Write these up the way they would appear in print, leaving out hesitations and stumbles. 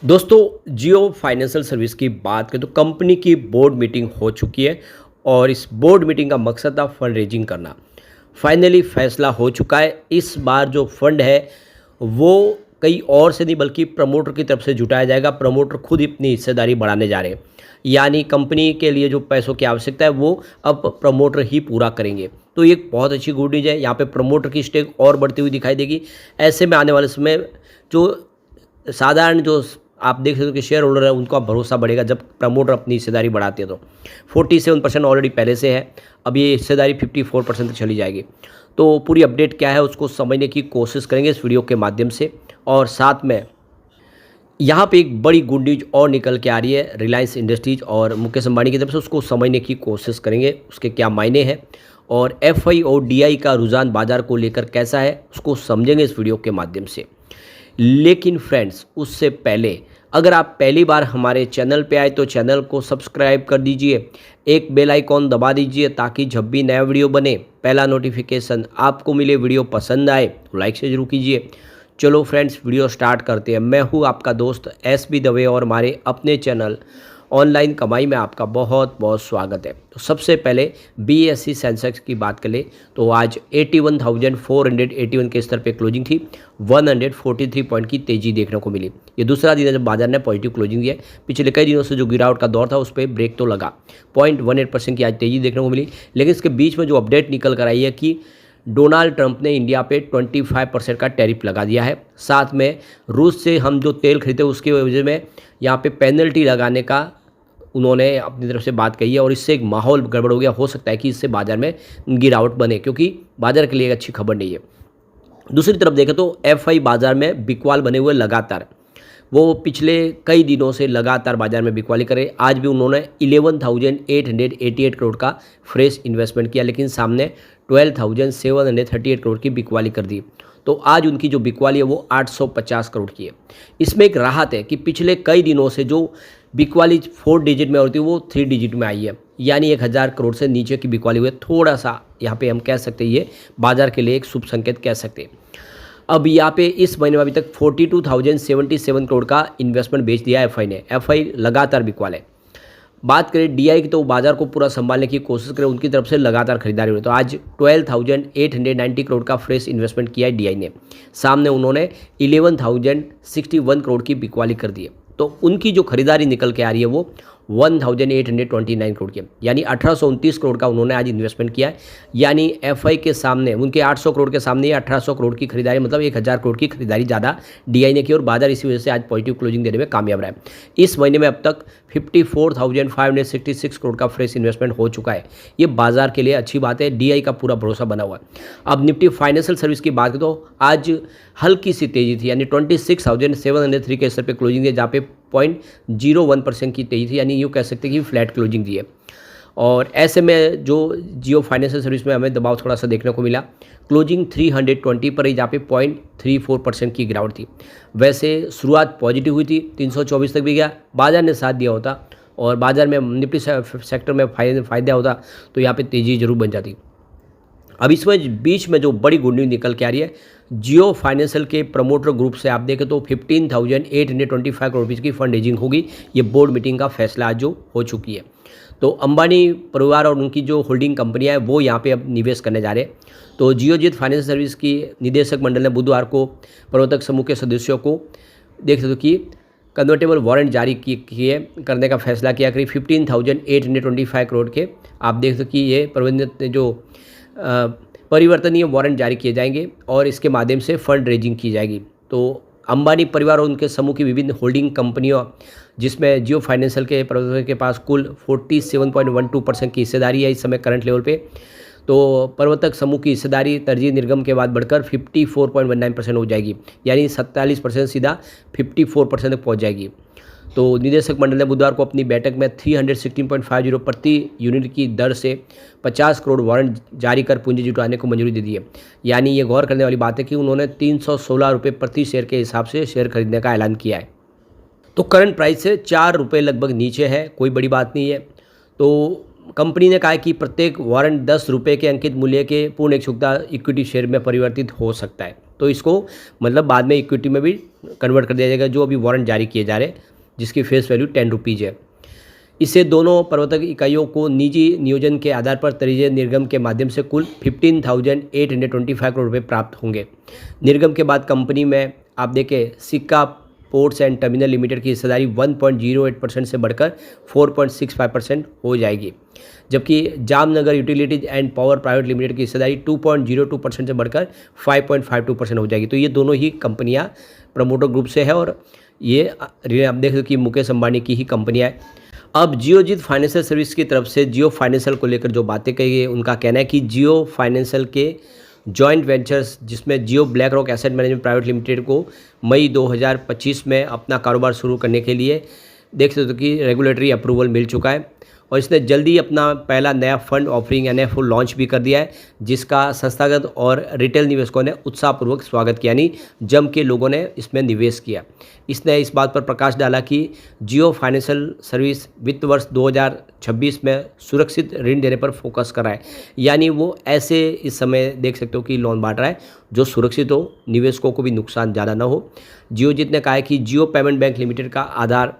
दोस्तों जियो financial service की बात करें तो कंपनी की बोर्ड मीटिंग हो चुकी है और इस बोर्ड मीटिंग का मकसद था फंड रेजिंग करना। फाइनली फैसला हो चुका है। इस बार जो फंड है वो कहीं और से नहीं बल्कि प्रमोटर की तरफ से जुटाया जाएगा। प्रमोटर खुद अपनी हिस्सेदारी बढ़ाने जा रहे हैं, यानी कंपनी के लिए जो पैसों की आवश्यकता है वो अब प्रमोटर ही पूरा करेंगे। तो ये एक बहुत अच्छी गुड न्यूज़ है। यहाँ पे प्रमोटर की स्टेक और बढ़ती हुई दिखाई देगी। ऐसे में आने वाले समय जो साधारण जो आप देख सकते हो कि शेयर होल्डर है उनका भरोसा बढ़ेगा जब प्रमोटर अपनी हिस्सेदारी बढ़ाते हैं। तो 47% ऑलरेडी पहले से है, अब ये हिस्सेदारी 54% तक चली जाएगी। तो पूरी अपडेट क्या है उसको समझने की कोशिश करेंगे इस वीडियो के माध्यम से। और साथ में यहाँ पे एक बड़ी गुड न्यूज और निकल के आ रही है रिलायंस इंडस्ट्रीज और मुकेश अंबानी की तरफ से, उसको समझने की कोशिश करेंगे उसके क्या मायने हैं और एफआई और डीआई का रुझान बाजार को लेकर कैसा है उसको समझेंगे इस वीडियो के माध्यम से। लेकिन फ्रेंड्स उससे पहले अगर आप पहली बार हमारे चैनल पे आए तो चैनल को सब्सक्राइब कर दीजिए, एक बेल आइकॉन दबा दीजिए ताकि जब भी नया वीडियो बने पहला नोटिफिकेशन आपको मिले। वीडियो पसंद आए तो लाइक से जरूर कीजिए। चलो फ्रेंड्स वीडियो स्टार्ट करते हैं। मैं हूँ आपका दोस्त एस बी दवे और हमारे अपने चैनल ऑनलाइन कमाई में आपका बहुत बहुत स्वागत है। तो सबसे पहले बीएसई सेंसेक्स की बात करें तो आज 81,481 के स्तर पे क्लोजिंग थी। 143 पॉइंट की तेजी देखने को मिली। ये दूसरा दिन है जब बाजार ने पॉजिटिव क्लोजिंग दिया है। पिछले कई दिनों से जो गिरावट का दौर था उस पर ब्रेक तो लगा। 0.18% की आज तेजी देखने को मिली। लेकिन इसके बीच में जो अपडेट निकल कर आई है कि डोनाल्ड ट्रंप ने इंडिया पे 25% का टैरिफ लगा दिया है। साथ में रूस से हम जो तेल खरीदते उसकी वजह में यहाँ पे पेनल्टी लगाने का उन्होंने अपनी तरफ से बात कही है और इससे एक माहौल गड़बड़ हो गया। हो सकता है कि इससे बाजार में गिरावट बने क्योंकि बाजार के लिए एक अच्छी खबर नहीं है। दूसरी तरफ देखें तो एफआई बाजार में बिकवाल बने हुए लगातार, वो पिछले कई दिनों से लगातार बाजार में बिकवाली करे। आज भी उन्होंने 11,888 करोड़ का फ्रेश इन्वेस्टमेंट किया लेकिन सामने 12,738 करोड़ की बिकवाली कर दी। तो आज उनकी जो बिकवाली है वो 850 करोड़ की है। इसमें एक राहत है कि पिछले कई दिनों से जो बिकवाली 4 डिजिट में होती है वो 3 डिजिट में आई है, यानी 1000 करोड़ से नीचे की बिकवाली हुई है। थोड़ा सा यहाँ पे हम कह सकते हैं ये बाजार के लिए एक शुभ संकेत कह सकते हैं। अब यहाँ पे इस महीने में अभी तक 42,077 करोड़ का इन्वेस्टमेंट बेच दिया एफआई ने। एफआई लगातार बिकवाल है। बात करें डीआई की तो बाजार को पूरा संभालने की कोशिश करें, उनकी तरफ से लगातार खरीदारी हुई। तो आज 12,890 करोड़ का फ्रेश इन्वेस्टमेंट किया है डीआई ने। सामने उन्होंने 11,061 करोड़ की बिकवाली कर दी है। तो उनकी जो खरीदारी निकल के आ रही है वो 1,829 करोड़ की, यानी 1829 करोड़ का उन्होंने आज इन्वेस्टमेंट किया है। यानी एफआई के सामने उनके 800 करोड़ के सामने ये 1800 करोड़ की खरीदारी, मतलब 1000 करोड़ की खरीदारी ज़्यादा डीआई ने की और बाजार इसी वजह से आज पॉजिटिव क्लोजिंग देने में कामयाब रहा है। इस महीने में अब तक 54,566 करोड़ का फ्रेश इन्वेस्टमेंट हो चुका है। ये बाजार के लिए अच्छी बात है। डीआई का पूरा भरोसा बना हुआ है। अब निफ्टी फाइनेंशियल सर्विस की बात करें तो आज हल्की सी तेजी थी, यानी 26,703 के स्तर पर क्लोजिंग है जहाँ पे 0.01% की तेजी थी, यानी यूँ कह सकते हैं कि फ्लैट क्लोजिंग दी है। और ऐसे में जो जियो फाइनेंशियल सर्विस में हमें दबाव थोड़ा सा देखने को मिला। क्लोजिंग 320 पर ही जहाँ पे 0.34% की गिरावट थी। वैसे शुरुआत पॉजिटिव हुई थी, 324 तक भी गया, बाजार ने साथ दिया होता और बाजार में निफ्टी सेक्टर में फायदा होता तो यहाँ पे तेज़ी जरूर बन जाती। अब इसमें बीच में जो बड़ी गुड न्यूज़ निकल के आ रही है जियो फाइनेंशियल के प्रमोटर ग्रुप से, आप देखें तो 15,825 करोड़ रुपीज़ की फंड रेजिंग होगी। ये बोर्ड मीटिंग का फैसला आज जो हो चुकी है। तो अंबानी परिवार और उनकी जो होल्डिंग कंपनियां हैं वो यहाँ पे अब निवेश करने जा रहे हैं। तो जियोजीत फाइनेंशियल सर्विस की निदेशक मंडल ने बुधवार को प्रवर्तक समूह के सदस्यों को देख सकते हो कि कन्वर्टेबल वारंट जारी किए करने का फैसला किया। करीब 15,825 करोड़ के आप देख सकते कि ये प्रबंधित जो परिवर्तनीय वारंट जारी किए जाएंगे और इसके माध्यम से फंड रेजिंग की जाएगी। तो अंबानी परिवार और उनके समूह की विभिन्न होल्डिंग कंपनियों जिसमें जियो फाइनेंशियल के प्रबंधक के पास कुल 47.12% की हिस्सेदारी है इस समय करंट लेवल पे। तो प्रवर्तक समूह की हिस्सेदारी तरजीह निर्गम के बाद बढ़कर 54.19% हो जाएगी, यानी 47% सीधा 54% तक पहुँच जाएगी। तो निदेशक मंडल ने बुधवार को अपनी बैठक में 316.50 प्रति यूनिट की दर से 50 करोड़ वारंट जारी कर पूंजी जुटाने को मंजूरी दे दी है। यानी ये गौर करने वाली बात है कि उन्होंने 316 रुपये प्रति शेयर के हिसाब से शेयर खरीदने का ऐलान किया है। तो करंट प्राइस से 4 रुपये लगभग नीचे है, कोई बड़ी बात नहीं है। तो कंपनी ने कहा है कि प्रत्येक वारंट 10 रुपये के अंकित मूल्य के पूर्ण इच्छुकता इक्विटी शेयर में परिवर्तित हो सकता है। तो इसको मतलब बाद में इक्विटी में भी कन्वर्ट कर दिया जाएगा, जो अभी वारंट जारी किए जा रहे हैं जिसकी फेस वैल्यू 10 रुपीज़ है। इससे दोनों प्रवर्तक इकाइयों को निजी नियोजन के आधार पर तरीजे निर्गम के माध्यम से कुल 15,825 करोड़ रुपये प्राप्त होंगे। निर्गम के बाद कंपनी में आप देखें सिक्का पोर्ट्स एंड टर्मिनल लिमिटेड की हिस्सेदारी 1.08% से बढ़कर 4.65% हो जाएगी, जबकि Jamnagar utilities and power private limited की हिस्सेदारी 2.02% से बढ़कर 5.52% हो जाएगी। तो ये दोनों ही कंपनियां प्रमोटर ग्रुप से है और ये आप देख सकते कि मुकेश अंबानी की ही कंपनियां है। अब जियोजीत फाइनेंशियल सर्विस की तरफ से जियो फाइनेंशियल को लेकर जो बातें कही गई, उनका कहना है कि जियो फाइनेंशियल के जॉइंट वेंचर्स जिसमें Jio BlackRock asset management private limited को मई 2025 में अपना कारोबार शुरू करने के लिए देख सकते हो कि रेगुलेटरी अप्रूवल मिल चुका है और इसने जल्दी अपना पहला नया फंड ऑफरिंग NFO लॉन्च भी कर दिया है, जिसका संस्थागत और रिटेल निवेशकों ने उत्साहपूर्वक स्वागत किया, यानी जम के लोगों ने इसमें निवेश किया। इसने इस बात पर प्रकाश डाला कि जियो फाइनेंशियल सर्विस वित्त वर्ष 2026 में सुरक्षित ऋण देने पर फोकस कर रहा है, यानी वो ऐसे इस समय देख सकते हो कि लोन बांट रहा है जो सुरक्षित हो, निवेशकों को भी नुकसान ज़्यादा ना हो। जियोजीत ने कहा है कि जियो पेमेंट बैंक लिमिटेड का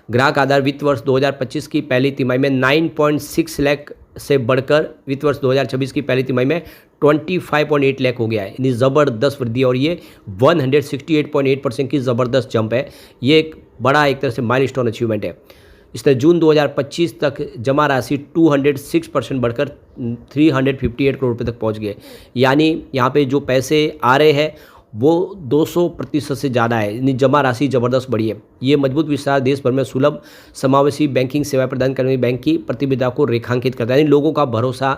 ग्राहक आधार वित्त वर्ष 2025 की पहली तिमाही में 9.6 लाख से बढ़कर वित्त वर्ष 2026 की पहली तिमाही में 25.8 लाख हो गया है, यानी ज़बरदस्त वृद्धि और ये 168.8% की ज़बरदस्त जंप है। ये एक बड़ा एक तरह से माइलस्टोन अचीवमेंट है। इसने जून 2025 तक जमा राशि 206% बढ़कर 358 करोड़ रुपये तक पहुंच गए, यानी यहाँ पे जो पैसे आ रहे हैं वो 200% से ज़्यादा है, यानी जमा राशि ज़बरदस्त बढ़ी है। ये मजबूत विस्तार देश भर में सुलभ समावेशी बैंकिंग सेवा प्रदान करने वाली बैंक की प्रतिबद्धता को रेखांकित करता है, यानी लोगों का भरोसा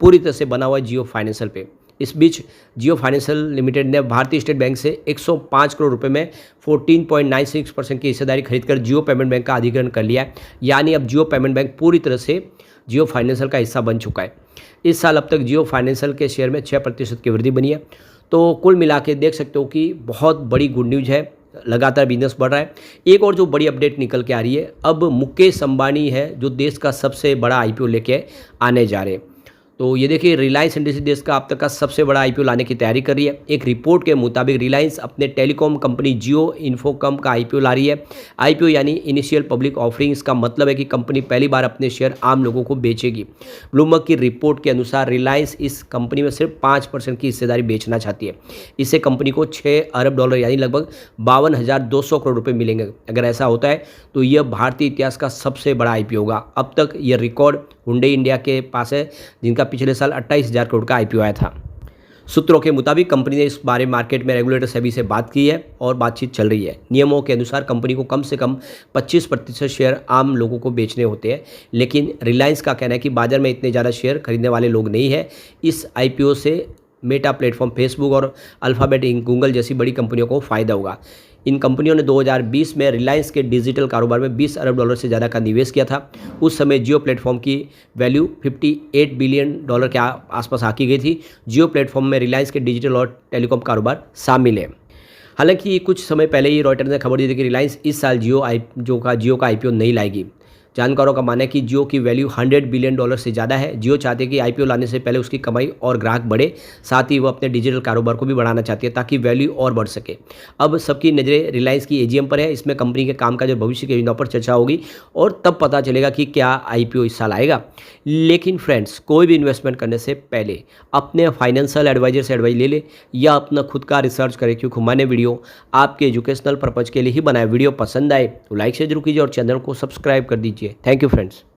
पूरी तरह से बना हुआ है जियो फाइनेंशियल पे। इस बीच जियो फाइनेंशियल लिमिटेड ने भारतीय स्टेट बैंक से 105 करोड़ रुपए में 14.96% की हिस्सेदारी खरीदकर जियो पेमेंट बैंक का अधिग्रहण कर लिया है, यानी अब जियो पेमेंट बैंक पूरी तरह से जियो फाइनेंशियल का हिस्सा बन चुका है। इस साल अब तक जियो फाइनेंशियल के शेयर में 6% की वृद्धि बनी है। तो कुल मिला के देख सकते हो कि बहुत बड़ी गुड न्यूज़ है, लगातार बिजनेस बढ़ रहा है। एक और जो बड़ी अपडेट निकल के आ रही है, अब मुकेश अंबानी है जो देश का सबसे बड़ा IPO लेके आने जा रहे हैं। तो ये देखिए रिलायंस इंडस्ट्री देश का अब तक का सबसे बड़ा IPO लाने की तैयारी कर रही है। एक रिपोर्ट के मुताबिक रिलायंस अपने टेलीकॉम कंपनी जियो इन्फोकॉम का IPO ला रही है। IPO यानी इनिशियल पब्लिक ऑफरिंग, इसका मतलब है कि कंपनी पहली बार अपने शेयर आम लोगों को बेचेगी। ब्लूमबर्ग की रिपोर्ट के अनुसार रिलायंस इस कंपनी में सिर्फ 5% की हिस्सेदारी बेचना चाहती है। इससे कंपनी को $6 अरब यानी लगभग 52,200 करोड़ रुपये मिलेंगे। अगर ऐसा होता है तो यह भारतीय इतिहास का सबसे बड़ा IPO होगा। अब तक यह रिकॉर्ड हुंडई इंडिया के पास है, जिनका पिछले साल 28,000 करोड़ का IPO आया था। सूत्रों के मुताबिक कंपनी ने इस बारे मार्केट में रेगुलेटर सेबी से बात की है और बातचीत चल रही है। नियमों के अनुसार कंपनी को कम से कम 25% शेयर आम लोगों को बेचने होते हैं, लेकिन रिलायंस का कहना है कि बाजार में इतने ज़्यादा शेयर खरीदने वाले लोग नहीं है। इस IPO से मेटा प्लेटफॉर्म फेसबुक और अल्फ़ाबेट इंक गूगल जैसी बड़ी कंपनियों को फ़ायदा होगा। इन कंपनियों ने 2020 में रिलायंस के डिजिटल कारोबार में $20 अरब से ज़्यादा का निवेश किया था। उस समय जियो प्लेटफॉर्म की वैल्यू $58 बिलियन के आसपास आकी गई थी। जियो प्लेटफॉर्म में रिलायंस के डिजिटल और टेलीकॉम कारोबार शामिल है। हालांकि कुछ समय पहले ही रॉयटर्स ने खबर दी थी कि रिलायंस इस साल जियो का IPO नहीं लाएगी। जानकारों का मानना है कि जियो की वैल्यू $100 बिलियन से ज़्यादा है। जियो चाहते हैं कि IPO लाने से पहले उसकी कमाई और ग्राहक बढ़े, साथ ही वो अपने डिजिटल कारोबार को भी बढ़ाना चाहती है ताकि वैल्यू और बढ़ सके। अब सबकी नज़रें रिलायंस की AGM पर है। इसमें कंपनी के कामकाज और भविष्य की योजनाओं पर चर्चा होगी और तब पता चलेगा कि क्या IPO इस साल आएगा। लेकिन फ्रेंड्स, कोई भी इन्वेस्टमेंट करने से पहले अपने फाइनेंशियल एडवाइजर से एडवाइस ले ले या अपना खुद का रिसर्च करें, क्योंकि मैंने वीडियो आपके एजुकेशनल पर्पज़ के लिए ही बनाया। वीडियो पसंद आए तो लाइक से जरूर कीजिए और चैनल को सब्सक्राइब कर दीजिए। Thank you friends.